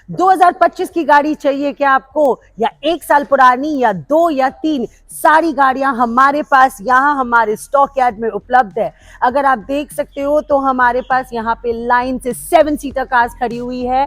2025 की गाड़ी चाहिए क्या आपको, या 1 साल पुरानी, या 2 या 3, सारी गाड़ियां हमारे पास यहाँ हमारे स्टॉक यार्ड में उपलब्ध है। अगर आप देख सकते हो तो हमारे पास यहाँ पे लाइन से 7 सीटर कार्स खड़ी हुई है,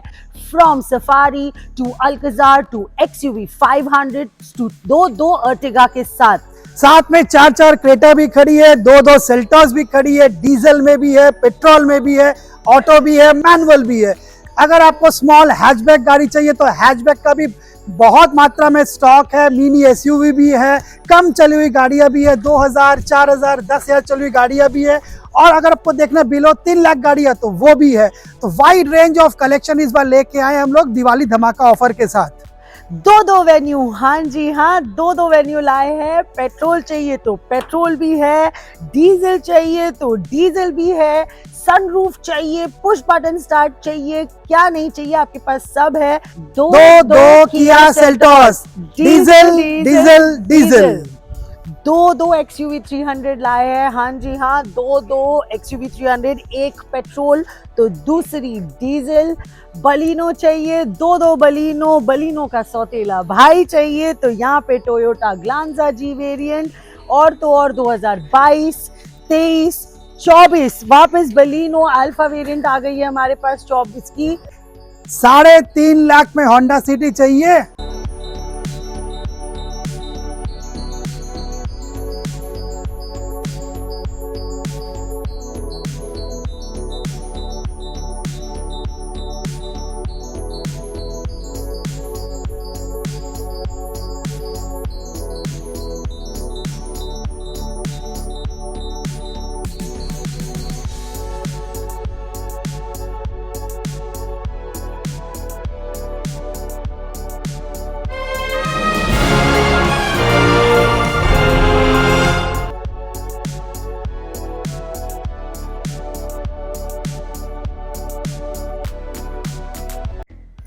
from Safari to Alcazar to XUV 500 to दो अर्टिगा के साथ में 4 क्रेटा भी खड़ी है, 2 सेल्टॉस भी खड़ी है, डीजल में भी है, पेट्रोल में भी है, ऑटो भी है, मैनुअल भी है। अगर आपको स्मॉल हैचबैक गाड़ी चाहिए तो हैचबैक का भी बहुत मात्रा में स्टॉक है, मिनी SUV भी है, कम चली हुई गाड़ियां भी है, 2000, 4000, 10,000 चली हुई गाड़ियां भी है, और अगर आपको देखना बिलो 3 लाख गाड़ी है तो वो भी है। तो वाइड रेंज ऑफ कलेक्शन इस बार लेके आए हम लोग दिवाली धमाका ऑफर के साथ। 2 वेन्यू, हाँ जी हाँ, 2 वेन्यू लाए हैं। पेट्रोल चाहिए तो पेट्रोल भी है, डीजल चाहिए तो डीजल भी है, सनरूफ चाहिए, पुश बटन स्टार्ट चाहिए, क्या नहीं चाहिए आपके पास सब है। दो Kia Seltos, diesel diesel diesel. 2 XUV 300 लाए हैं, हाँ जी हाँ, 2 XUV 300, एक पेट्रोल तो दूसरी डीजल। बलिनो चाहिए, 2 बलिनो का सौतेला भाई चाहिए तो यहाँ पे टोयोटा ग्लांजा G वेरिएंट, और तो और 2022, 23, 24 वापस बलिनो अल्फा वेरिएंट आ गई है हमारे पास 24 की। 3.5 लाख में होंडा सिटी चाहिए।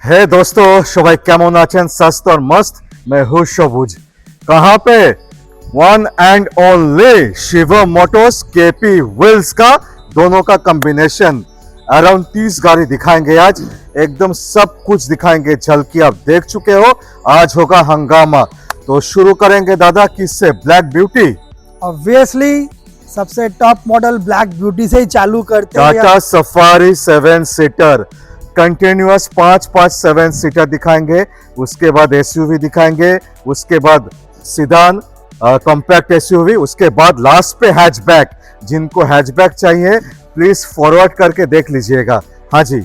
हे दोस्तों, সবাই কেমন আছেন? স্বাস্থ্য और मस्त। मैं हूँ সবুজ। कहाँ पे? One and only Shivam Motors KP wheels का दोनों का कॉम्बिनेशन। अराउंड 30 गाड़ी दिखाएंगे आज, एकदम सब कुछ दिखाएंगे। झलकी आप देख चुके हो, आज होगा हंगामा। तो शुरू करेंगे दादा किससे? Black beauty. ऑब्वियसली सबसे टॉप मॉडल ब्लैक ब्यूटी से ही चालू करते हैं। Tata safari 7 seater, continuous 5 7 seater दिखाएंगे, उसके बाद SUV दिखाएंगे, उसके बाद सिडान कॉम्पैक्ट SUV, उसके बाद लास्ट पे हैचबैक। जिनको हैचबैक चाहिए प्लीज फॉरवर्ड करके देख लीजिएगा। हाँ जी,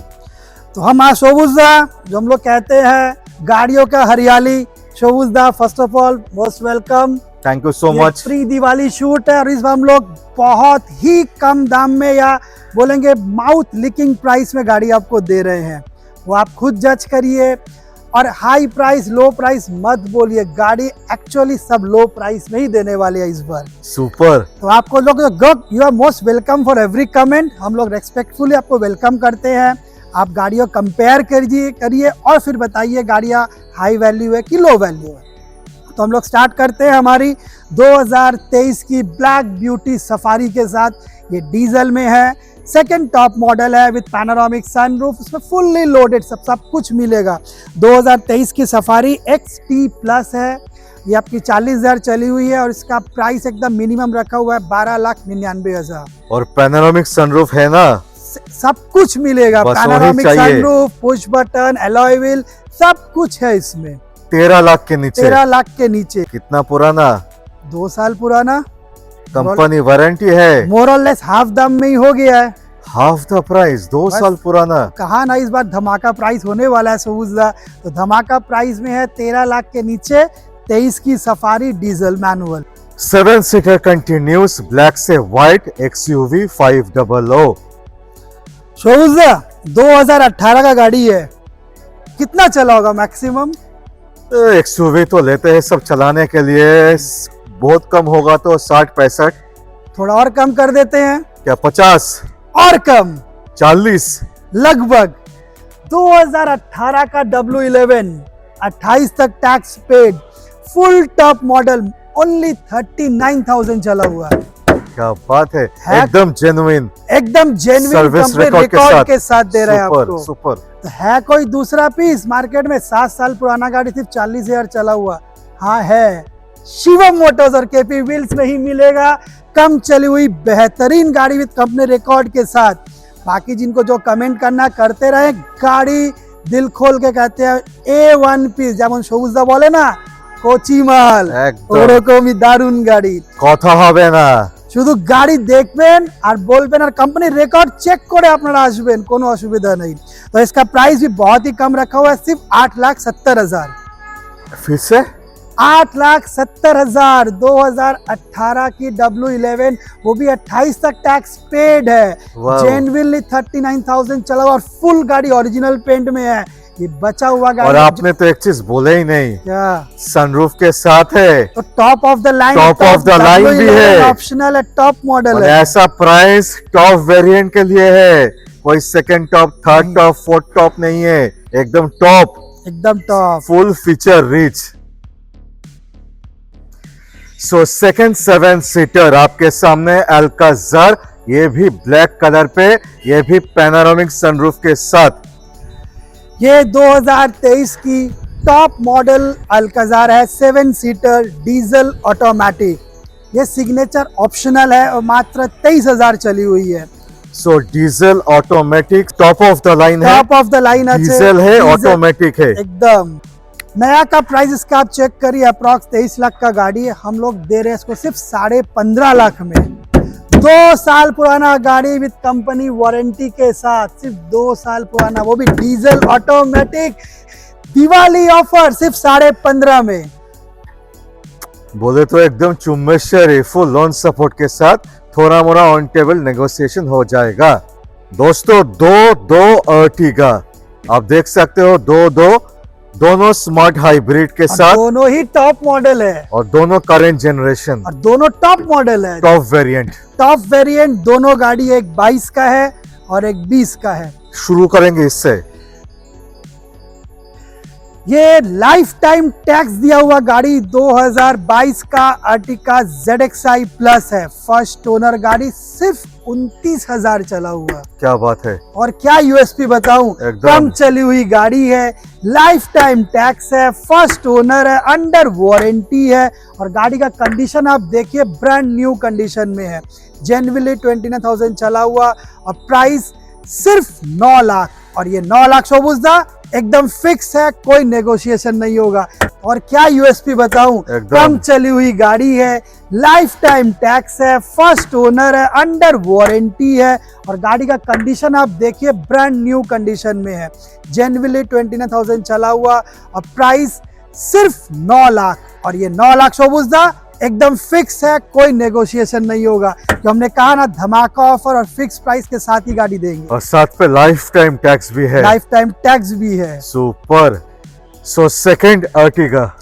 तो हम आज शोबुजदा, जो हम लोग कहते हैं गाड़ियों का हरियाली। Shobujda, first of all most welcome, thank you so much. Pre Diwali shoot है और इस बार हम लोग बहुत ही कम दाम में, या बोलेंगे माउथ लिकिंग प्राइस में गाड़ी आपको दे रहे हैं। वो आप खुद जज करिए, और हाई प्राइस लो प्राइस मत बोलिए, गाड़ी एक्चुअली सब लो प्राइस में ही देने वाले हैं इस बार। सुपर। तो आपको लोग you are most welcome for every comment. हम लोग रेस्पेक्टफुली आपको वेलकम करते हैं। आप गाड़ियों कंपेयर करिए और फिर बताइए गाड़ियाँ हाई वैल्यू है कि लो वैल्यू है। तो हम लोग स्टार्ट करते हैं हमारी 2023 की ब्लैक ब्यूटी सफारी के साथ। ये डीजल में है, सेकंड टॉप मॉडल है विद पैनोरामिक सनरूफ, उसमें फुल्ली लोडेड सब कुछ मिलेगा। 2023 की सफारी XT प्लस है, ये आपकी 40,000 चली हुई है, और इसका प्राइस एकदम मिनिमम रखा हुआ है 12,99,000। और पैनोरामिक सनरूफ है ना, सब कुछ मिलेगा, panoramic sunroof, push button, alloy wheel, सब कुछ है इसमें। 13 लाख के नीचे। 13 लाख के नीचे। कितना पुराना? 2 साल पुराना। कंपनी वारंटी है। मोर और लेस हाफ दाम में ही हो गया है, हाफ द प्राइस, 2 साल पुराना। कहा ना इस बार धमाका प्राइस होने वाला है शोबुजदा। तो धमाका प्राइस में है 13 लाख के नीचे 23 की safari diesel manual. 7 seater continuous black से व्हाइट XUV 500। शोबुजदा 2018 का गाड़ी है, कितना चला होगा मैक्सिमम? XUV तो लेते हैं सब चलाने के लिए, बहुत कम होगा तो 60-65। थोड़ा और कम कर देते हैं क्या? 50 और कम? 40 लगभग। 2018 का W11, 28 तक tax paid, full top model, only 39,000 चला हुआ है। क्या बात है, एकदम जेन्युइन सर्विस रिकॉर्ड के साथ दे रहे हैं आपको। सुपर। तो है कोई दूसरा पीस मार्केट में? 7 साल पुराना गाड़ी सिर्फ 40,000 चला हुआ। हाँ है, शिवम मोटर्स और केपी व्हील्स में ही मिलेगा कम चली हुई बेहतरीन गाड़ी विद कंपनी रिकॉर्ड के साथ। बाकी जिनको जो कमेंट करना करते रहे, गाड़ी दिल खोल के कहते हैं A1 पीस, যেমন সবুজদা বলে না কোচি মাল, একদম। ওরকমই দারুণ গাড়ি। কথা হবে না। শুধু গাড়ি দেখবেন আর বলবেন আর कंपनी रिकॉर्ड चेक করে আপনারা আসবেন, কোনো অসুবিধা নেই। तो इसका प्राइस भी बहुत ही कम रखा हुआ है, सिर्फ 8,70,000। फिर से 8,70,000 2018 की W11, वो भी 28 तक टैक्स पेड है। वाह। जेन्युइनली 39,000 चला हुआ और फुल गाड़ी ओरिजिनल पेंट में है। ये बचा हुआ गाड़ी और आपने तो एक चीज बोले ही नहीं, क्या? सनरूफ के साथ है, तो top of the line, Top of the line भी है। ऑप्शनल है, टॉप मॉडल और है। ऐसा प्राइस टॉप वेरिएंट के लिए है, कोई second top, third top, fourth top नहीं है, एकदम टॉप, एकदम top. Full feature rich. So second 7 seater आपके सामने अल्काजार, ये भी ब्लैक कलर पे, ये भी पैनोरामिक सनरूफ के साथ। ये 2023 की टॉप मॉडल अल्काजार है, 7 सीटर डीजल ऑटोमेटिक। ये सिग्नेचर ऑप्शनल है और मात्र 23,000 चली हुई है। So diesel automatic top of the line है, top of the line diesel है, ऑटोमेटिक है। एकदम नया का प्राइस इसका आप चेक करिए, अप्रॉक्स 23 लाख का गाड़ी है, हम लोग दे रहे हैं इसको सिर्फ 15.5 लाख में। 2 साल पुराना गाड़ी विद कंपनी वारंटी के साथ, सिर्फ 2 साल पुराना, वो भी डीजल ऑटोमेटिक, दिवाली ऑफर सिर्फ 15.5 में। बोले तो एकदम चुम्बेश्वरी, फुल लोन सपोर्ट के साथ, थोड़ा मोड़ा ऑन टेबल नेगोशिएशन हो जाएगा। दोस्तों दो अर्टिगा आप देख सकते हो, दोनों स्मार्ट हाइब्रिड के और साथ, दोनों ही टॉप मॉडल है और दोनों करेंट जनरेशन, और दोनों टॉप मॉडल है। Top variant. टॉप वेरिएंट दोनों गाड़ी, एक 22 का है और एक 20 का है। शुरू करेंगे इससे। ये लाइफ टाइम टैक्स दिया हुआ गाड़ी 2022 का अर्टिका ZXi प्लस है। फर्स्ट ओनर गाड़ी, सिर्फ 29,000 चला हुआ। क्या बात है, और क्या यूएसपी बताऊं, एकदम। कम चली हुई गाड़ी है, लाइफ टाइम टैक्स है, फर्स्ट ओनर है, अंडर वारंटी है, और गाड़ी का कंडीशन आप देखिए ब्रांड न्यू कंडीशन में है। जेन्युइनली 29,000 चला हुआ और प्राइस सिर्फ 9 लाख। और ये 9 लाख शोबुजदा एकदम फिक्स है, कोई नेगोशिएशन नहीं होगा। और क्या यूएसपी बताऊं, एकदम। कम चली हुई गाड़ी है, लाइफ टाइम टैक्स है, फर्स्ट ओनर है, अंडर वारंटी है, और गाड़ी का कंडीशन आप देखिए ब्रांड न्यू कंडीशन में है। जेन्युइनली 29,000 चला हुआ और प्राइस सिर्फ 9 लाख। और ये 9 लाख शोबुजदा एकदम फिक्स है, कोई नेगोशिएशन नहीं होगा। तो हमने कहा ना, धमाका ऑफर और फिक्स प्राइस के साथ ही गाड़ी देंगे, और साथ पे लाइफ टाइम टैक्स भी है। लाइफ टाइम टैक्स भी है। सुपर। सो सेकंड अर्टिगा,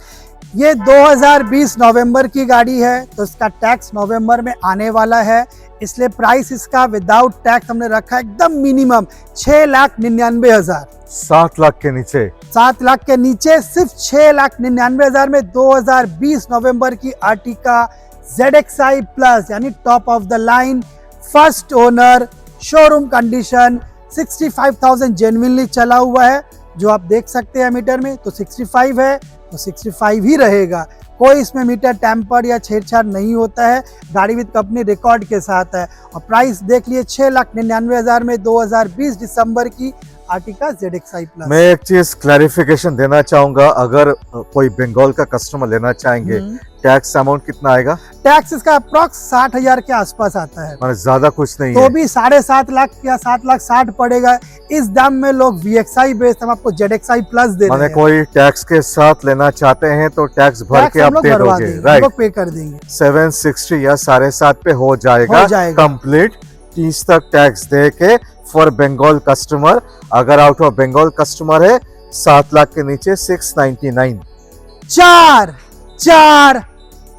ये 2020 नवंबर की गाड़ी है, तो इसका टैक्स नवंबर में आने वाला है, इसलिए प्राइस इसका विदाउट टैक्स हमने रखा है एकदम मिनिमम 6,99,000। 7 लाख के नीचे। 7 लाख के नीचे सिर्फ 6,99,000 में 2020 नवंबर की अर्टिका ZXi प्लस, यानी top of the line, first owner, showroom condition, 65,000 genuinely चला हुआ है, जो आप देख सकते हैं मीटर में। तो 65 है तो 65 ही रहेगा, कोई इसमें मीटर टेम्पर या छेड़छाड़ नहीं होता है। गाड़ी विद कंपनी रिकॉर्ड के साथ है। और प्राइस देख लिए 6,99,000 में 2020 दिसंबर की अर्टिका ZXi प्लस। मैं एक चीज क्लैरिफिकेशन देना चाहूंगा, अगर कोई बंगाल का कस्टमर लेना चाहेंगे, टैक्स अमाउंट कितना आएगा? टैक्स इसका अप्रॉक्स 60,000 के आसपास आता है, माने ज्यादा कुछ नहीं तो है। भी 7.5 लाख या 7,60,000 पड़ेगा। इस दाम में लोग VXi बेचते, हम आपको ZXi प्लस दे रहे माने हैं। कोई टैक्स के साथ लेना चाहते हैं तो टैक्स भर टैक्स के हम आप लोग दे भरवा दोगे, देंगे, हम राइट? लोग पे कर देंगे। 760 या 7.5 पे हो जाएगा कंप्लीट। 30 तक टैक्स दे के फॉर बंगाल कस्टमर। अगर आउट ऑफ बंगाल कस्टमर है 7 लाख के नीचे 699।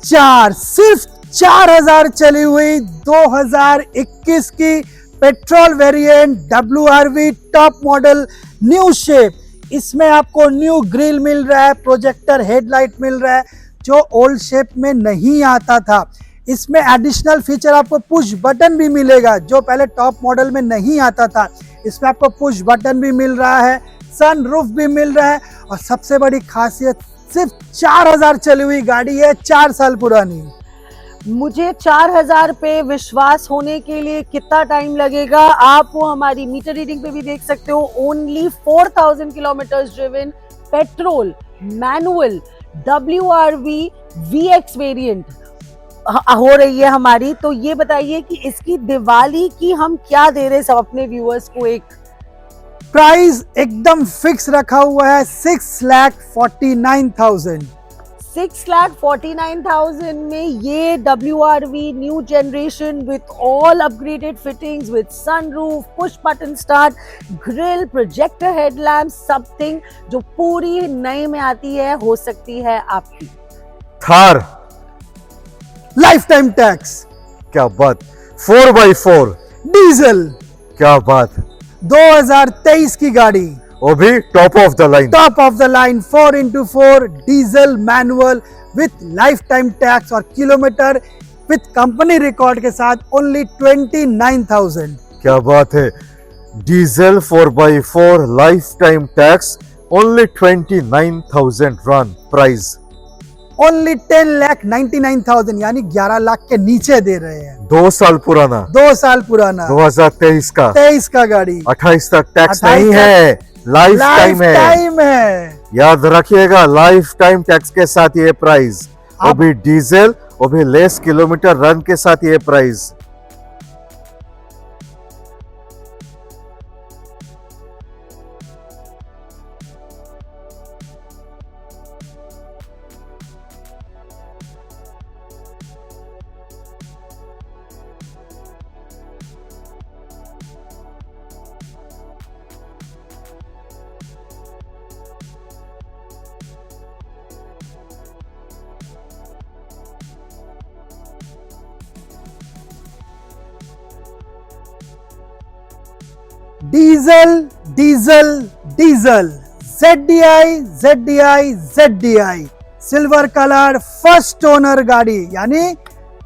4 सिर्फ 4,000 चली हुई 2021 की petrol variant WRV top model new shape. इसमें आपको न्यू ग्रिल मिल रहा है, प्रोजेक्टर हेडलाइट मिल रहा है, जो ओल्ड शेप में नहीं आता था। इसमें एडिशनल फीचर आपको पुश बटन भी मिलेगा, जो पहले टॉप मॉडल में नहीं आता था। इसमें आपको पुश बटन भी मिल रहा है, सन रूफ भी मिल रहा है और सबसे बड़ी खासियत सिर्फ 4000 चली हुई गाड़ी है, 4 साल पुरानी। मुझे 4000 पे विश्वास होने के लिए कितना टाइम लगेगा आप वो हमारी मीटर रीडिंग पे भी देख सकते हो। Only 4000 kilometres driven, petrol, manual, WRV VX variant हो रही है हमारी। तो ये बताइए कि इसकी दिवाली की हम क्या दे रहे हैं सब अपने व्यूअर्स को। एक प्राइस एकदम फिक्स रखा हुआ है 6,49,000। 6,49,000 में ये WRV new generation with all upgraded fittings with sunroof, push button start, grill, projector headlamp, something जो पूरी नई में आती है हो सकती है आपकी। थार, लाइफ टाइम टैक्स, क्या बात। 4x4, डीजल, क्या बात। 2023 की गाड़ी, वो भी top of the line. Top of the line 4x4 diesel manual with lifetime tax और किलोमीटर विथ कंपनी रिकॉर्ड के साथ ओनली 29,000। क्या बात है। Diesel 4x4 life time tax only 29,000 run price. Only 10,99,000 यानी 11 लाख के नीचे दे रहे हैं। 2 साल पुराना, 2 साल पुराना, 2023 का, 23 का गाड़ी, 28 तक टैक्स 28 नहीं है, लाइफ टाइम है। टाइम है। याद रखिएगा, लाइफ टाइम टैक्स के साथ ये प्राइस, वो आप- भी डीजल, वो भी लेस किलोमीटर रन के साथ ये price. Diesel diesel diesel, ZDI silver colour first owner गाड़ी, यानी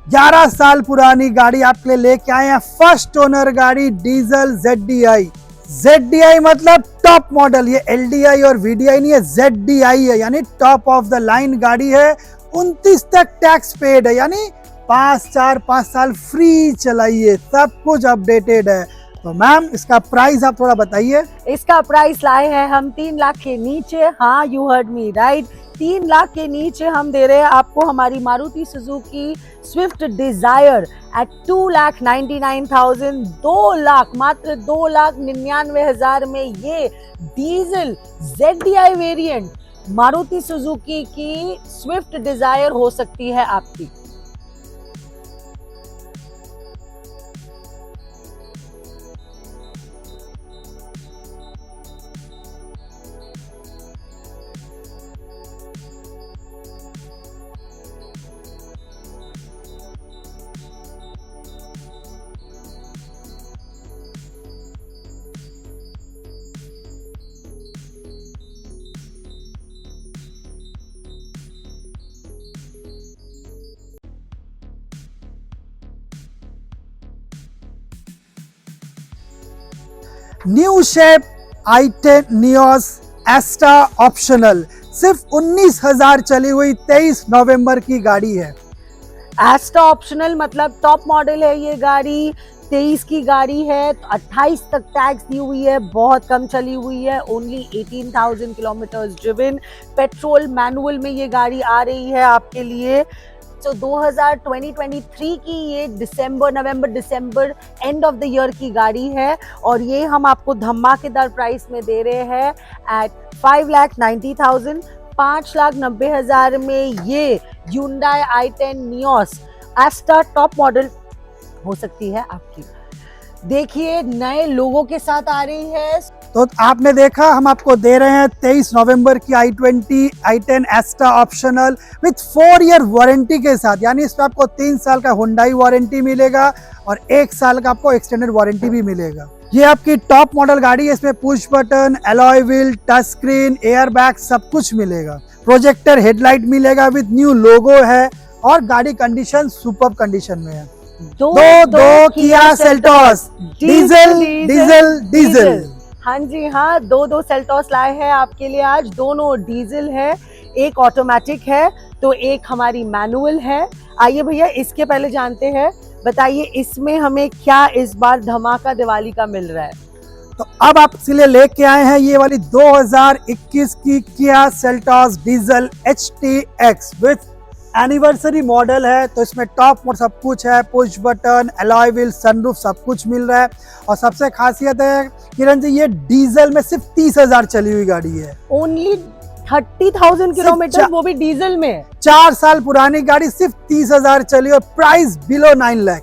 11 साल पुरानी गाड़ी आपके लिए लेके आए हैं। फर्स्ट ओनर गाड़ी डीजल ZDI मतलब टॉप मॉडल। ये LDI और VDI नहीं है, ZDI है, यानी टॉप ऑफ द लाइन गाड़ी है। 29 तक टैक्स पेड है, यानी 5 साल फ्री चलाइए, सब कुछ अपडेटेड है। तो मैम इसका प्राइस आप थोड़ा बताइए। इसका प्राइस लाए हैं हम 3 लाख के नीचे। हाँ, you heard me right, 3 lakh के नीचे हम दे रहे हैं आपको हमारी Maruti Suzuki Swift Dzire at 2,99,000। 2 lakh, मात्र 2,99,000 में ये diesel ZDI variant Maruti Suzuki की स्विफ्ट डिजायर हो सकती है आपकी। New shape i10 Nios Asta optional, सिर्फ 19,000 चली हुई 23 नवंबर की गाड़ी है। एस्टा ऑप्शनल मतलब टॉप मॉडल है ये गाड़ी, 23 की गाड़ी है, तो 28 तक टैक्स दी हुई है, बहुत कम चली हुई है, only 18,000 kilometres driven, petrol manual में ये गाड़ी आ रही है आपके लिए। तो 2023 की ये नवंबर दिसंबर एंड ऑफ द ईयर की गाड़ी है और ये हम आपको धमाकेदार प्राइस में दे रहे हैं एट 5,90,000। 5,90,000 में ये Hyundai i10 Nios एस्टा top model हो सकती है आपकी। देखिए नए लोगों के साथ आ रही है। तो आपने देखा, हम आपको दे रहे हैं 23 नवंबर की i10 एस्टा optional with 4 year warranty के साथ, यानी इसमें आपको 3 साल का हुंडई वारंटी मिलेगा और 1 साल का आपको एक्सटेंडेड वारंटी भी मिलेगा। ये आपकी टॉप मॉडल गाड़ी है, इसमें push button, alloy wheel, touch screen, air bag सब कुछ मिलेगा। प्रोजेक्टर हेडलाइट मिलेगा विद न्यू लोगो है और गाड़ी कंडीशन सुपर्ब कंडीशन में है। दो Kia Seltos, diesel diesel diesel. हाँ जी हाँ, दो सेल्टॉस लाए हैं आपके लिए आज। दोनों डीजल है, एक ऑटोमेटिक है तो एक हमारी मैनुअल है। आइए भैया इसके पहले जानते हैं, बताइए इसमें हमें क्या इस बार धमाका दिवाली का मिल रहा है। तो अब आप इसलिए लेके आए हैं ये वाली 2021 की Kia Seltos diesel HTX with anniversary model है। तो इसमें टॉप मोड सब कुछ है, push button, alloy wheel, sunroof सब कुछ मिल रहा है। और सबसे खासियत है किरण जी, ये डीजल में सिर्फ 30,000 चली हुई गाड़ी है। ओनली 30,000 किलोमीटर, वो भी डीजल में। 4 साल पुरानी गाड़ी, सिर्फ 30,000 चली और price below 9 lakh.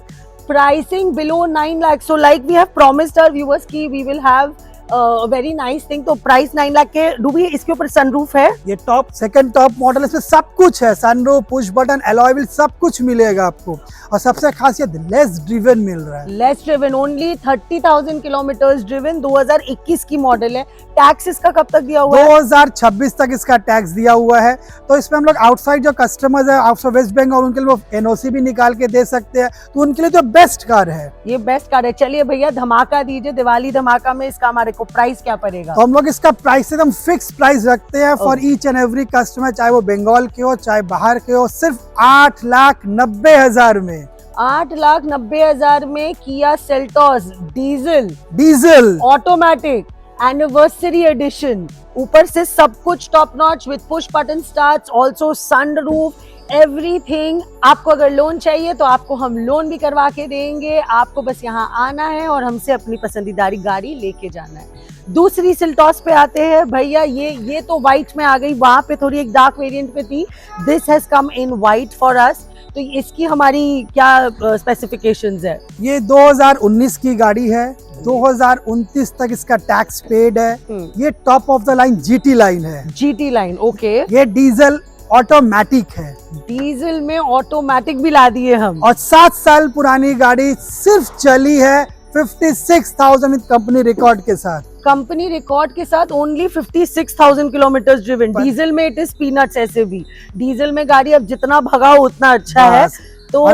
Pricing below 9 lakhs. So like we have promised our viewers कि we will have a very nice thing. तो प्राइस 9 लाख के। डूबी इसके ऊपर सनरूफ है। ये टॉप सेकंड टॉप मॉडल है, इसमें सब कुछ है, sunroof, push button, alloy wheel सब कुछ मिलेगा आपको। और सबसे खासियत लेस ड्रिवन मिल रहा है। Less driven, only 30,000 kilometre driven. 2021 की मॉडल है। टैक्स इसका कब तक दिया हुआ है? 2026 तक इसका टैक्स दिया हुआ है। तो इसमें हम लोग आउटसाइड जो कस्टमर्स है आउटसाइड वेस्ट बंगाल, उनके लिए NOC भी निकाल के दे सकते हैं। तो उनके लिए तो बेस्ट कार है, ये बेस्ट कार है। चलिए भैया धमाका दीजिए, दिवाली धमाका में इसका हमारे को प्राइस क्या पड़ेगा? तो हम लोग इसका प्राइस एकदम फिक्स प्राइस रखते हैं for each and every customer, चाहे वो बंगाल के हो चाहे बाहर के हो, सिर्फ 8,90,000 में। 8,90,000 में Kia Seltos diesel automatic anniversary edition. ऊपर से सब कुछ top notch with push button starts, also sunroof, everything. आपको अगर लोन चाहिए तो आपको हम लोन भी करवा के देंगे। आपको बस यहाँ आना है और हमसे अपनी पसंदीदारी गाड़ी लेके जाना है। दूसरी सेल्टॉस पे आते हैं भैया। ये तो व्हाइट में आ गई, वहां पे थोड़ी एक डार्क वेरिएंट पे थी। This has come in white for us. तो इसकी हमारी क्या स्पेसिफिकेशंस है? ये 2019 की गाड़ी है, 2029 तक इसका टैक्स पेड है। ये top of the line GT line है। GT line, okay. ये डीजल ऑटोमेटिक है, डीजल में ऑटोमेटिक भी ला दिए हम। और 7 साल पुरानी गाड़ी, सिर्फ चली है 56,000 विद कंपनी रिकॉर्ड के साथ। कंपनी रिकॉर्ड के साथ ओनली 56,000 किलोमीटर ड्रिवन। डीजल में इट इज पीनट्स। ऐसे भी डीजल में गाड़ी अब जितना भगाओ उतना अच्छा है। तो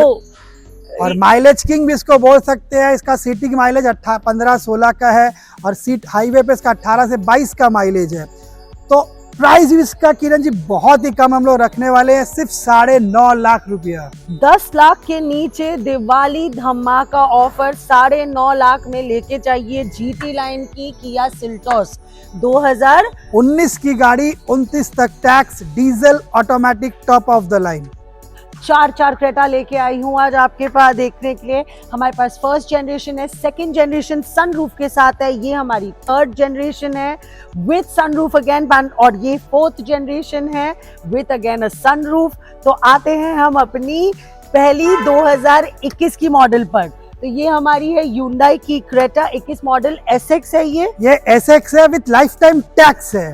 और माइलेज किंग भी इसको बोल सकते हैं। इसका सिटी की माइलेज 15-16 का है और सीट हाईवे पे इसका 18 से 22 का माइलेज है। तो प्राइस भी इसका किरण जी बहुत ही कम हम लोग रखने वाले हैं, सिर्फ 9.5 लाख रुपया। 10 लाख के नीचे दिवाली धमाका ऑफर 9.5 लाख में लेके चाहिए GT लाइन की किया सेल्टॉस 2019 की गाड़ी, 29 तक tax, diesel automatic top of the line. 4 Creta लेके आई हूँ आज आपके पास देखने के लिए। हमारे पास फर्स्ट जनरेशन है, सेकंड जनरेशन सनरूफ के साथ है, ये हमारी थर्ड जनरेशन है विद सनरूफ अगेन, और ये फोर्थ जनरेशन है विद अगेन अ सनरूफ। तो आते हैं हम अपनी पहली 2021 की मॉडल पर। तो ये हमारी है Hyundai की क्रेटा 21 मॉडल SX है। ये SX है विद लाइफ टाइम टैक्स है,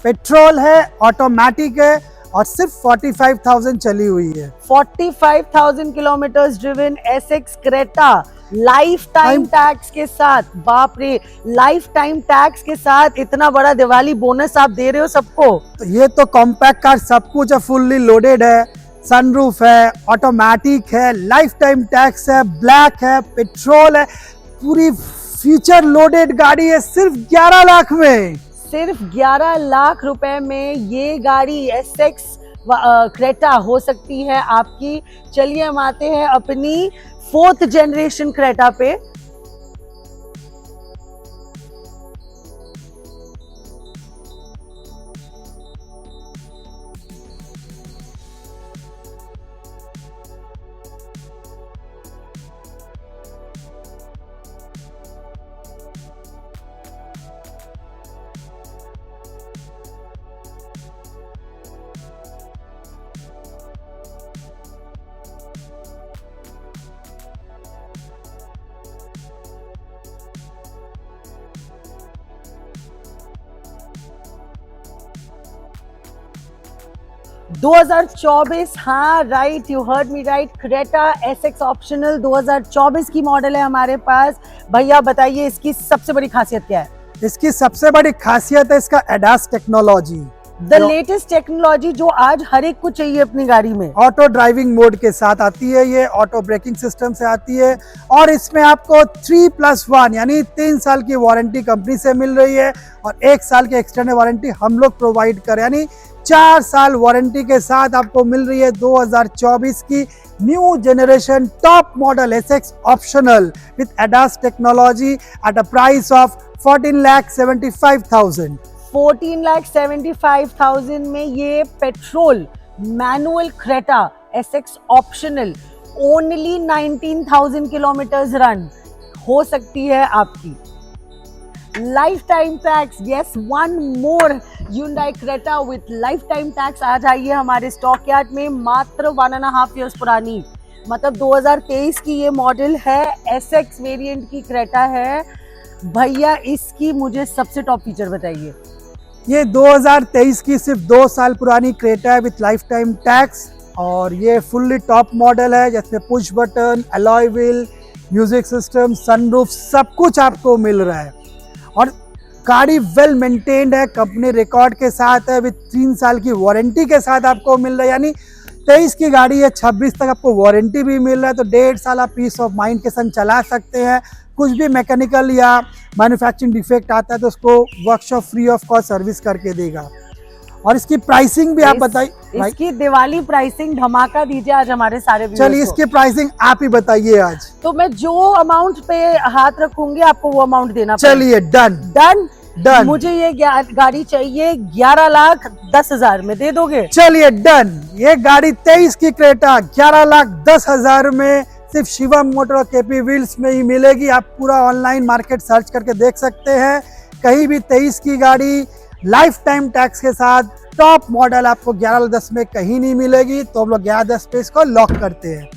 पेट्रोल है, ऑटोमेटिक है और सिर्फ 45,000 चली हुई है। 45,000 kilometre driven SX Creta life time tax के साथ। बाप रे, लाइफ टाइम टैक्स के साथ इतना बड़ा दिवाली बोनस आप दे रहे हो सबको। तो ये तो कॉम्पैक्ट कार सब कुछ है, फुल्ली लोडेड है, सनरूफ है, ऑटोमेटिक है, लाइफ टाइम टैक्स है, ब्लैक है, पेट्रोल है, पूरी फीचर लोडेड गाड़ी है, सिर्फ 11 लाख में। सिर्फ 11 लाख रुपए में ये गाड़ी SX क्रेटा हो सकती है आपकी। चलिए हम आते हैं अपनी फोर्थ जनरेशन क्रेटा पे। ...2024, हाँ right, you heard me right, Creta SX optional 2024 की मॉडल है हमारे पास। भैया बताइए इसकी सबसे बड़ी खासियत क्या है? इसकी सबसे बड़ी खासियत है इसका ADAS technology. The latest technology जो आज हर एक को चाहिए अपनी गाड़ी में। ऑटो ड्राइविंग मोड के साथ आती है, ये ऑटो ब्रेकिंग सिस्टम से आती है और इसमें आपको 3+1 यानी 3 साल की वारंटी कंपनी से मिल रही है और 1 साल की एक्सटेंडेड वारंटी हम लोग प्रोवाइड करें, यानी 4 साल वारंटी के साथ आपको मिल रही है 2024 की new generation top model SX optional with ADAS technology at a price of 14,75,000। 14,75,000 में ये petrol manual Creta SX optional only 19,000 kilometres run हो सकती है आपकी। Lifetime tax, yes, one more Hyundai Creta with lifetime tax आ जाइए हमारे stock yard में, मात्र 1.5 ईयर्स पुरानी, मतलब 2023 की ये मॉडल है, SX वेरिएंट की क्रेटा है। भैया इसकी मुझे सबसे टॉप फीचर बताइए। ये 2023 की सिर्फ 2 साल पुरानी क्रेटा है विथ लाइफ टाइम टैक्स और ये फुल्ली टॉप मॉडल है जिसमें push button, alloy wheel, music system, sunroof सब कुछ आपको मिल रहा है और गाड़ी वेल मेंटेन्ड है, कंपनी रिकॉर्ड के साथ है विथ 3 साल की वारंटी के साथ आपको मिल रहा है, यानी 23 की गाड़ी है, 26 तक आपको वारंटी भी मिल रहा है, तो 1.5 साल आप पीस ऑफ माइंड के संग चला सकते हैं। कुछ भी मैकेनिकल या मैन्युफैक्चरिंग डिफेक्ट आता है तो उसको workshop free of cost service करके देगा। और इसकी प्राइसिंग भी आप बताइए। इसकी दिवाली प्राइसिंग धमाका दीजिए आज हमारे सारे व्यूअर्स को। चलिए इसकी प्राइसिंग आप ही बताइए आज। तो मैं जो अमाउंट पे हाथ रखूंगी आपको वो अमाउंट देना पड़ेगा। चलिए डन डन डन। मुझे ये गाड़ी चाहिए 11,10,000 में, दे दोगे? चलिए डन। ये गाड़ी 23 की क्रेटा 11,10,000 में सिर्फ शिवम मोटर और केपी व्हील्स में ही मिलेगी। आप पूरा ऑनलाइन मार्केट सर्च करके देख सकते हैं, कहीं भी 23 की गाड़ी लाइफ टाइम टैक्स के साथ टॉप मॉडल आपको 11,10 में कहीं नहीं मिलेगी, तो हम लोग 11,10 पे इसको लॉक करते हैं।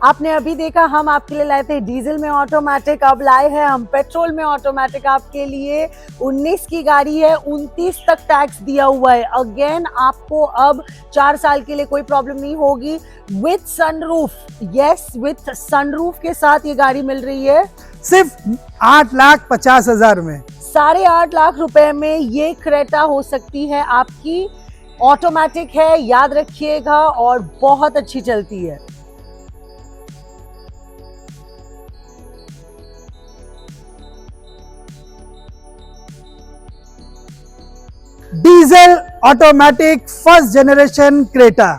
आपने अभी देखा हम आपके लिए लाए थे डीजल में ऑटोमेटिक, अब लाए हैं हम पेट्रोल में ऑटोमेटिक आपके लिए। 19 की गाड़ी है, 29 तक टैक्स दिया हुआ है। अगेन आपको अब 4 साल के लिए कोई प्रॉब्लम नहीं होगी with sunroof. Yes, with sunroof के साथ ये गाड़ी मिल रही है सिर्फ 8,50,000 में। 8.5 लाख रुपए में ये क्रेटा हो सकती है आपकी। ऑटोमेटिक है, याद रखिएगा, और बहुत अच्छी चलती है। Diesel automatic first generation Creta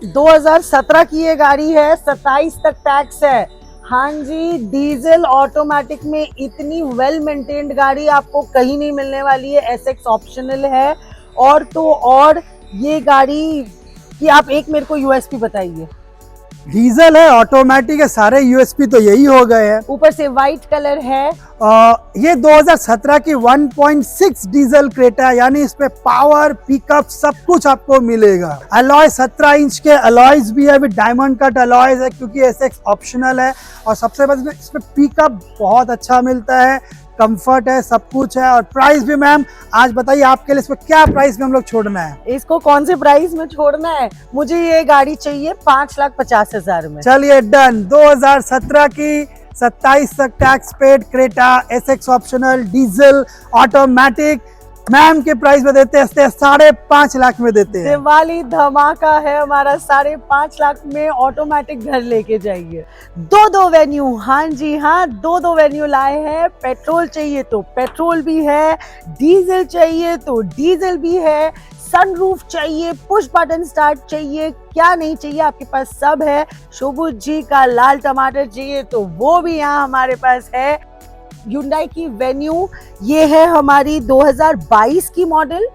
2017 की ये गाड़ी है, 27 तक टैक्स है। हाँ जी, डीजल ऑटोमेटिक में इतनी वेल मेंटेन्ड गाड़ी आपको कहीं नहीं मिलने वाली है। SX ऑप्शनल है और तो और ये गाड़ी की आप एक मेरे को यूएसपी बताइए। डीजल है, ऑटोमेटिक है, सारे यूएसपी तो यही हो गए हैं। ऊपर से वाइट कलर है। ये 2017 की 1.6 डीजल क्रेटा है, यानी इसमें पावर, पिकअप सब कुछ आपको मिलेगा। अलॉय 17 इंच के अलॉयज भी है विद डायमंड कट अलॉयज है, क्योंकि SX ऑप्शनल है। और सबसे बड़ी इसमें पिकअप बहुत अच्छा मिलता है, कंफर्ट है, सब कुछ है। और प्राइस भी मैम आज बताइए आपके लिए इसमें क्या प्राइस में हम लोग छोड़ना है? इसको कौन से प्राइस में छोड़ना है? मुझे ये गाड़ी चाहिए 5,50,000 में। चलिए डन। 2017 की 27 तक tax paid Creta SX optional diesel automatic ma'am के प्राइस में देते हैं 5.5 लाख में देते हैं। दिवाली धमाका है हमारा, 5.5 लाख में ऑटोमेटिक घर लेके जाइए। 2 वेन्यू, हाँ जी हाँ, 2 वेन्यू लाए हैं। पेट्रोल चाहिए तो पेट्रोल भी है, डीजल चाहिए तो डीजल भी है, सनरूफ चाहिए, पुश बटन स्टार्ट चाहिए, क्या नहीं चाहिए आपके पास सब है। शोभूत जी का लाल टमाटर चाहिए तो वो भी यहाँ हमारे पास है। Hyundai की वेन्यू ये है हमारी 2022 की मॉडल।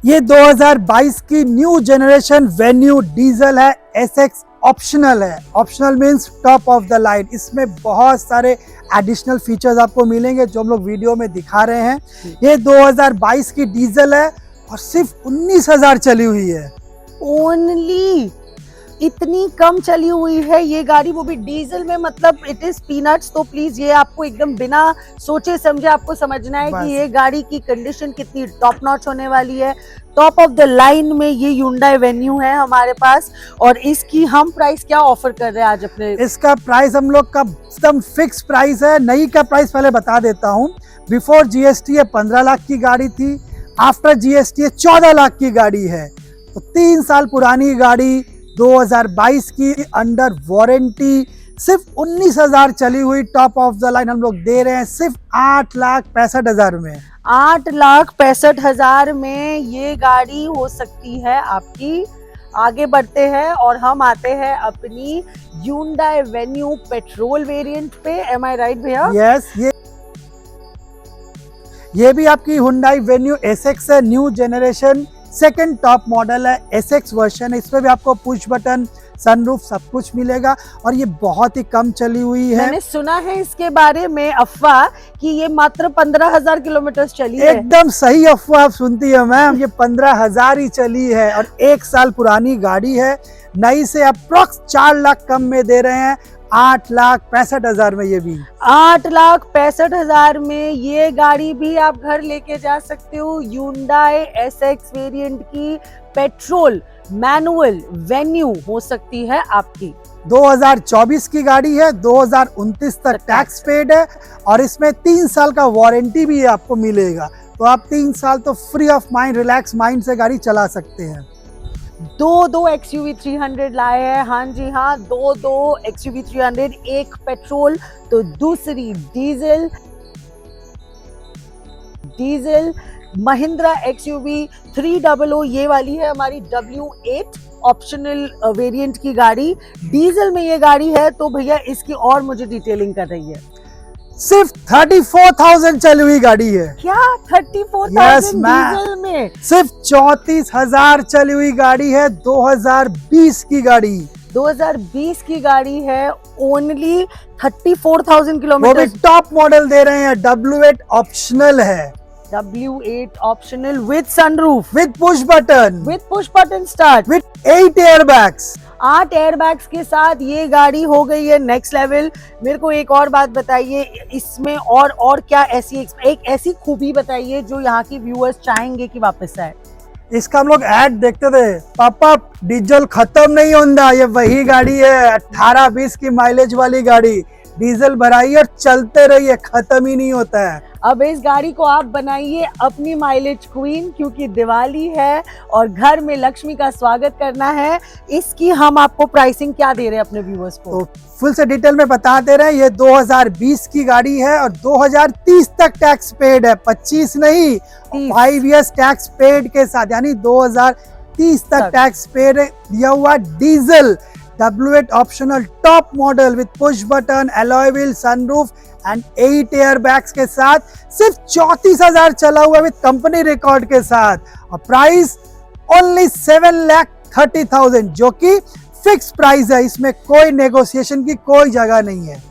ये 2022 की न्यू जनरेशन वेन्यू डीजल है, SX ऑप्शनल है। Optional means top of the line. इसमें बहुत सारे एडिशनल फीचर्स आपको मिलेंगे जो हम लोग वीडियो में दिखा रहे हैं। ये 2022 की डीजल है और सिर्फ 19,000 चली हुई है। ओनली इतनी कम चली हुई है ये गाड़ी, वो भी डीजल में, मतलब इट इज पीनट्स। तो प्लीज ये आपको एकदम बिना सोचे समझे आपको समझना है कि ये गाड़ी की कंडीशन कितनी टॉप नॉच होने वाली है। टॉप ऑफ द लाइन में ये Hyundai वेन्यू है हमारे पास। और इसकी हम प्राइस क्या ऑफर कर रहे हैं आज अपने? इसका प्राइस हम लोग का एकदम फिक्स प्राइस है। नई का प्राइस पहले बता देता हूँ। बिफोर GST ये 15 लाख की गाड़ी थी, आफ्टर जीएसटी 14 लाख की गाड़ी है। तो 3 साल पुरानी गाड़ी 2022 की अंडर वारंटी, सिर्फ 19,000 चली हुई, टॉप ऑफ द लाइन हम लोग दे रहे हैं सिर्फ 8,65,000 में। 8,65,000 में ये गाड़ी हो सकती है आपकी। आगे बढ़ते हैं और हम आते हैं अपनी Hyundai Venue पेट्रोल वेरिएंट पे। एम आई राइट भैया? यस, ये भी आपकी Hyundai Venue SX है, new generation, second top model है, SX वर्जन है। इसमें भी आपको पुश बटन, सनरूफ सब कुछ मिलेगा और ये बहुत ही कम चली हुई है। मैंने सुना है इसके बारे में अफवाह कि ये मात्र 15,000 किलोमीटर चली है। एकदम सही अफवाह आप सुनती है मैम, ये 15,000 ही चली है और 1 साल पुरानी गाड़ी है। नई से अप्रॉक्स 4 लाख कम में दे रहे हैं, 8,65,000 में। ये भी 8,65,000 में ये गाड़ी भी आप घर लेके जा सकते हो। Hyundai SX वेरिएंट की पेट्रोल मैनुअल वेन्यू हो सकती है आपकी। 2024 की गाड़ी है, 2029 तक टैक्स पेड है और इसमें 3 साल का वारंटी भी आपको मिलेगा। तो आप 3 साल तो free of mind, relax mind से गाड़ी चला सकते हैं। दो XUV 300 लाए हैं। हाँ जी हाँ, दो XUV 300, एक पेट्रोल तो दूसरी डीजल महिंद्रा XUV 300। ये वाली है हमारी W8 ऑप्शनल वेरिएंट की गाड़ी। डीजल में ये गाड़ी है तो भैया इसकी और मुझे डिटेलिंग कर रही है। सिर्फ 34,000 चली हुई गाड़ी है। क्या 34,000 डीजल में? सिर्फ 34,000 चली हुई गाड़ी है, 2020 की गाड़ी। 2020 की गाड़ी है, ओनली 34,000 किलोमीटर। वो भी टॉप मॉडल दे रहे हैं, W8 ऑप्शनल है। W8 optional with sunroof, with push button start, with 8 airbags. 8 airbags के साथ ये गाड़ी हो गई है नेक्स्ट लेवल। मेरे को एक और बात बताइए, इसमें और क्या एक ऐसी खूबी बताइए जो यहाँ की व्यूअर्स चाहेंगे कि वापस आए। इसका हम लोग ऐड देखते थे, पापा डीजल खत्म नहीं होता। ये वही गाड़ी है, 18-20 की माइलेज वाली गाड़ी। डीजल भराइए और चलते रहिए, खत्म ही नहीं होता है। अब इस गाड़ी को आप बनाइए अपनी माइलेज क्वीन, क्योंकि दिवाली है और घर में लक्ष्मी का स्वागत करना है। इसकी हम आपको प्राइसिंग क्या दे रहे हैं अपने व्यूअर्स को? तो फुल से डिटेल में बता दे रहे हैं। ये 2020 की गाड़ी है और 2030 तक टैक्स पेड है, 25 नहीं, 5 इयर्स टैक्स पेड के साथ, यानी 2030 तक टैक्स पेड दिया हुआ। Diesel W8 optional top model with push button, alloy wheel, sunroof and 8 airbags के साथ, सिर्फ 34,000 चला हुआ विद कंपनी रिकॉर्ड के साथ और प्राइस ओनली 7,30,000, जो कि फिक्स प्राइस है। इसमें कोई नेगोशिएशन की कोई जगह नहीं है।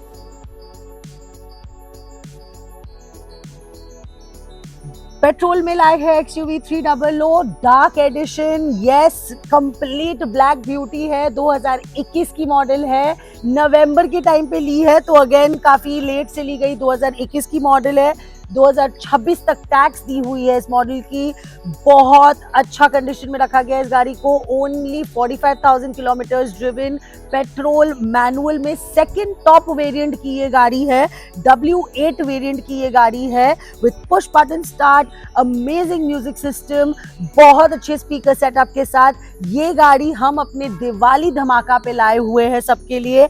पेट्रोल में लाए है XUV 300 dark edition. Yes, complete black beauty है, 2021 की मॉडल है। नवंबर के टाइम पे ली है तो अगेन काफी लेट से ली गई। 2021 की मॉडल है, 2026 तक टैक्स दी हुई है इस मॉडल की। बहुत अच्छा कंडीशन में रखा गया है इस गाड़ी को। Only 45,000 kilometres driven, petrol manual में सेकंड टॉप वेरिएंट की ये गाड़ी है। W8 वेरिएंट की ये गाड़ी है with push button start, amazing music system, बहुत अच्छे स्पीकर सेटअप के साथ। ये गाड़ी हम अपने दिवाली धमाका पे लाए हुए हैं सबके लिए।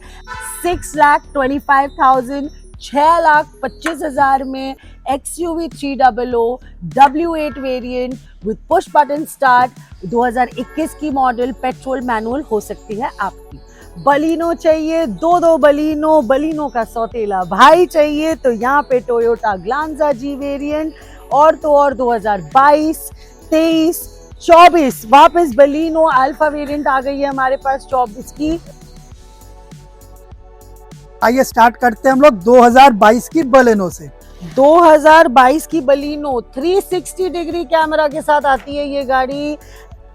6,25,000, 6,25,000 में XUV 300 W8 variant with push button start, 2021 की मॉडल, पेट्रोल मैनुअल हो सकती है आपकी। बलिनो चाहिए, दो बलिनो का सौतेला भाई चाहिए तो यहाँ पे टोयोटा ग्लांजा G वेरिएंट और तो और 2022, 23, 24 वापस बलिनो अल्फा वेरिएंट आ गई है हमारे पास 24 की। आइए स्टार्ट करते हैं हम लोग 2022 की बलेनो से। 2022 की बलिनो 360 डिग्री कैमरा के साथ आती है ये गाड़ी।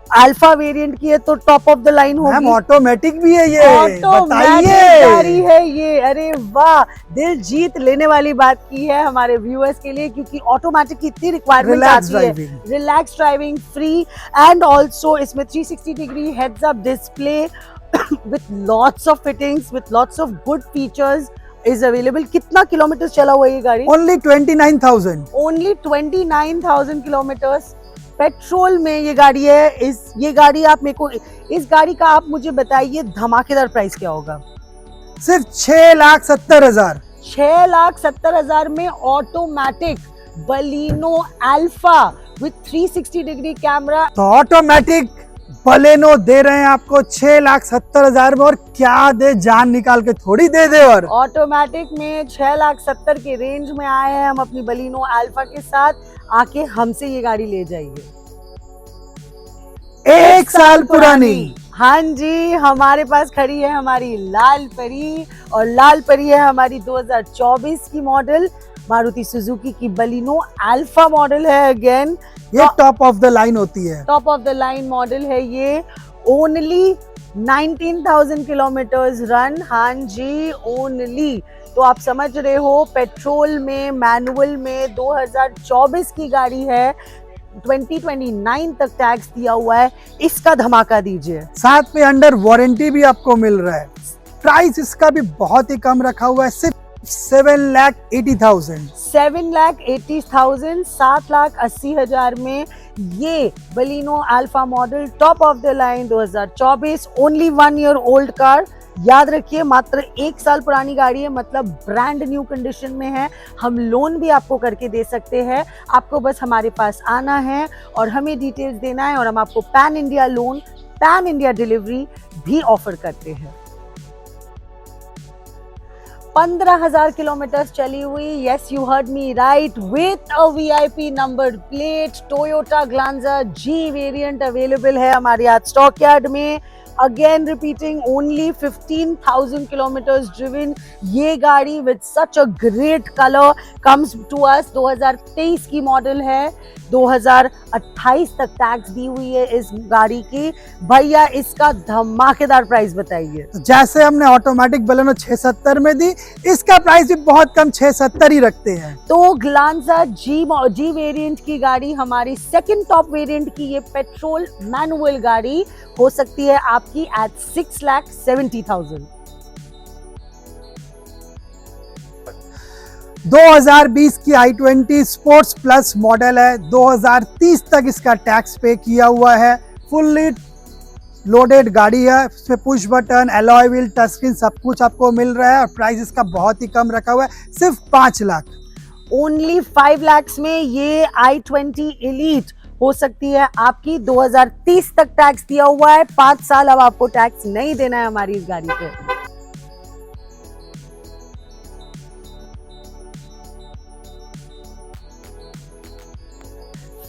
अल्फा वेरिएंट की है तो टॉप ऑफ द लाइन होगी। ऑटोमेटिक भी है ये, ऑटोमेटिक गाड़ी है ये। अरे वाह, दिल जीत लेने वाली बात की है हमारे व्यूअर्स के लिए, क्योंकि ऑटोमेटिक की इतनी रिक्वायरमेंट आती है। Relax driving, free and also इसमें 360 degree heads up display with lots of fittings, with lots of good features is available. कितना किलोमीटर चला हुआ ये गाड़ी? Only 29,000. Only 29,000 kilometres. पेट्रोल में ये गाड़ी है। ये गाड़ी आप मेरे को, इस गाड़ी का आप मुझे बताइए धमाकेदार प्राइस क्या होगा? सिर्फ 6,70,000। 6,70,000 में automatic Baleno alpha with 360 degree camera. तो ऑटोमेटिक बलेनो दे रहे हैं आपको 6,70,000 में, और क्या दे, जान निकाल के थोड़ी दे दे। और ऑटोमेटिक में 6,70,000 के रेंज में आए हैं हम अपनी बलिनो अल्फा के साथ। आके हमसे ये गाड़ी ले जाइए। 1 साल पुरानी। हाँ जी, हमारे पास खड़ी है हमारी लाल परी, और लाल परी है हमारी 2024 की मॉडल मारुति सुजुकी की बलिनो अल्फा मॉडल है। अगेन ये टॉप ऑफ द लाइन होती है, top of the line model है ये। Only 19,000 kilometres run. हाँ जी, ओनली। तो आप समझ रहे हो, पेट्रोल में, मैनुअल में 2024 की गाड़ी है। 2029 तक टैक्स दिया हुआ है। इसका धमाका दीजिए। साथ में अंडर वारंटी भी आपको मिल रहा है। प्राइस इसका भी बहुत ही कम रखा हुआ है, सिर्फ 7,80,000। 7,80,000, 7,80,000 में ये Baleno alpha model top of the line 2024, only 1 year old car. याद रखिए, मात्र 1 साल पुरानी गाड़ी है, मतलब ब्रांड न्यू कंडीशन में है। हम लोन भी आपको करके दे सकते हैं। आपको बस हमारे पास आना है और हमें डिटेल्स देना है, और हम आपको pan India loan, pan India delivery भी ऑफर करते हैं। 15,000 किलोमीटर चली हुई, yes you heard me right, with a VIP number plate. Toyota Glanza G variant available है हमारे आज स्टॉक यार्ड में। Again repeating, only 15,000 kilometres driven. ये गाड़ी with such a great colour comes to us. 2023 की model है, 2028 तक tax दी हुई है इस गाड़ी की। भैया इसका धमाकेदार प्राइस बताइए। तो जैसे हमने ऑटोमेटिक बलेनो 670 में दी, इसका प्राइस भी बहुत कम 670 ही रखते हैं। तो ग्लांजा जी वेरिएंट की गाड़ी, हमारी सेकंड टॉप वेरिएंट की ये पेट्रोल मैनुअल गाड़ी हो सकती है आपकी एट 6,70,000। 2020 की i20 स्पोर्ट्स प्लस मॉडल है। 2030 तक इसका टैक्स पे किया हुआ है। फुल्ली लोडेड गाड़ी है, इसमें push button, alloy wheel, touch screen सब कुछ आपको मिल रहा है, और प्राइस इसका बहुत ही कम रखा हुआ है, सिर्फ 5 लाख। ओनली 5 lakhs में ये i20 एलीट हो सकती है आपकी। 2030 तक टैक्स दिया हुआ है, 5 साल अब आपको टैक्स नहीं देना है हमारी इस गाड़ी पे।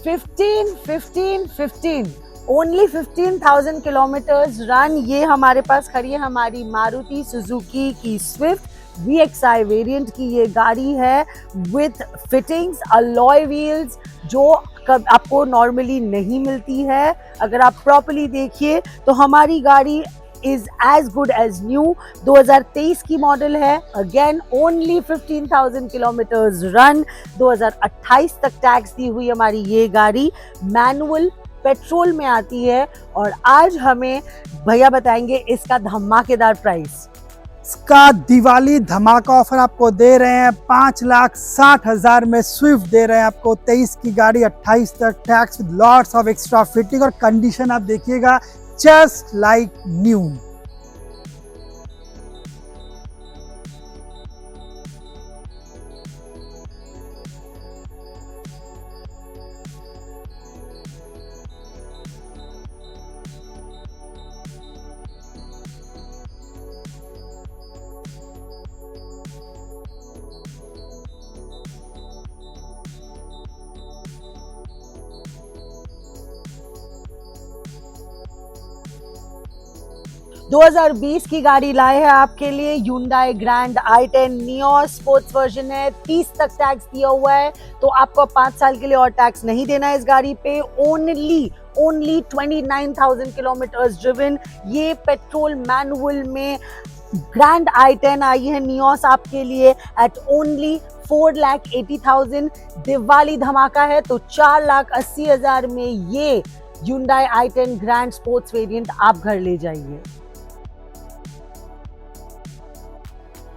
$15,15,15 ओनली 15,000 किलोमीटर्स रन। ये हमारे पास खड़ी है हमारी मारुति सुजुकी की स्विफ्ट VXI वेरिएंट की ये गाड़ी है, विथ फिटिंग्स, अलॉय व्हील्स, जो आपको नॉर्मली नहीं मिलती है। अगर आप प्रॉपर्ली देखिए तो हमारी गाड़ी is as good as new. 2023 की मॉडल है। Again only 15,000 kilometres run. 2028 तक टैक्स दी हुई हमारी ये गाड़ी मैनुअल पेट्रोल में आती है। और आज हमें भैया बताएंगे इसका धमाकेदार प्राइस। इसका दिवाली धमाका ऑफर आपको दे रहे हैं। 5,60,000 में स्विफ्ट दे रहे हैं आपको। 23 की गाड़ी, 28 तक tax with lots of extra fitting, और कंडीशन आप देखिएगा जस्ट लाइक न्यू। दो 2020 की गाड़ी लाए हैं आपके लिए Hyundai Grand i10 Neo sports version है। 30 तक टैक्स दिया हुआ है, तो आपको 5 साल के लिए और टैक्स नहीं देना है इस गाड़ी पे। Only 29,000 kilometres driven. ये पेट्रोल मैनुअल में ग्रैंड i10 आई है नियोस आपके लिए एट ओनली 4,80,000। दिवाली धमाका है, तो 4,80,000 में ये Hyundai i10 grand sports variant आप घर ले जाइए।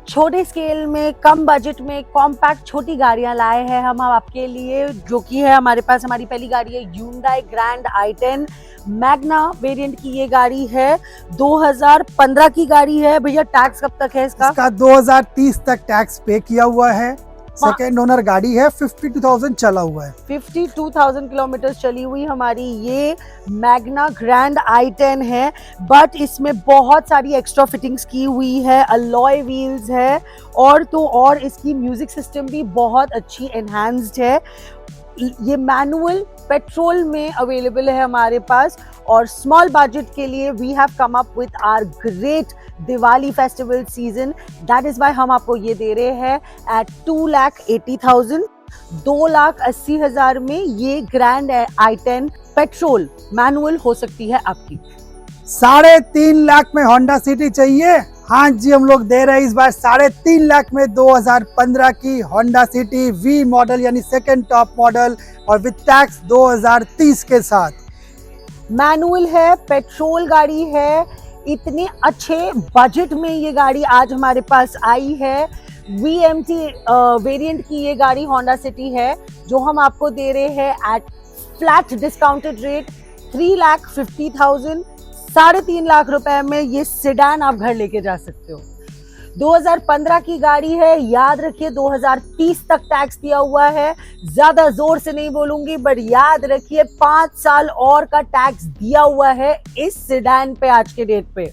छोटे स्केल में कम बजट में कॉम्पैक्ट छोटी गाड़ियां लाए हैं हम आपके लिए, जो कि है हमारे पास हमारी पहली गाड़ी है Hyundai Grand i10 Magna variant की ये गाड़ी है। 2015 की गाड़ी है। भैया टैक्स कब तक है इसका? इसका 2030 तक टैक्स पे किया हुआ है। सेकेंड ओनर गाड़ी है, 52,000 चला हुआ है। 52,000 किलोमीटर चली हुई हमारी ये मैग्ना ग्रैंड i10 है, बट इसमें बहुत सारी एक्स्ट्रा फिटिंग्स की हुई है, अलॉय व्हील्स है और तो और इसकी म्यूजिक सिस्टम भी बहुत अच्छी एनहांस्ड है। ये मैनुअल पेट्रोल में अवेलेबल है हमारे पास और स्मॉल बजट के लिए we have come up with our great Diwali festival season, that is why हम आपको ये दे रहे हैं एट 2,80,000। 2,80,000 में ये ग्रैंड i10 पेट्रोल मैनुअल हो सकती है आपकी। 3.5 लाख में होंडा सिटी चाहिए? हाँ जी, हम लोग दे रहे हैं इस बार 3.5 लाख में 2015 की होंडा सिटी वी मॉडल यानी सेकंड टॉप मॉडल और विद टैक्स 2030 के साथ। मैनुअल है, पेट्रोल गाड़ी है, इतने अच्छे बजट में ये गाड़ी आज हमारे पास आई है। VMT वेरिएंट की ये गाड़ी होंडा सिटी है जो हम आपको दे रहे हैं at flat discounted rate 3,50,000। 3.5 lakh रुपए में ये सेडान आप घर लेके जा सकते हो। 2015 की गाड़ी है, याद रखिए 2030 तक टैक्स दिया हुआ है। ज्यादा जोर से नहीं बोलूंगी बट याद रखिए 5 साल और का टैक्स दिया हुआ है इस सेडान पे आज के डेट पे।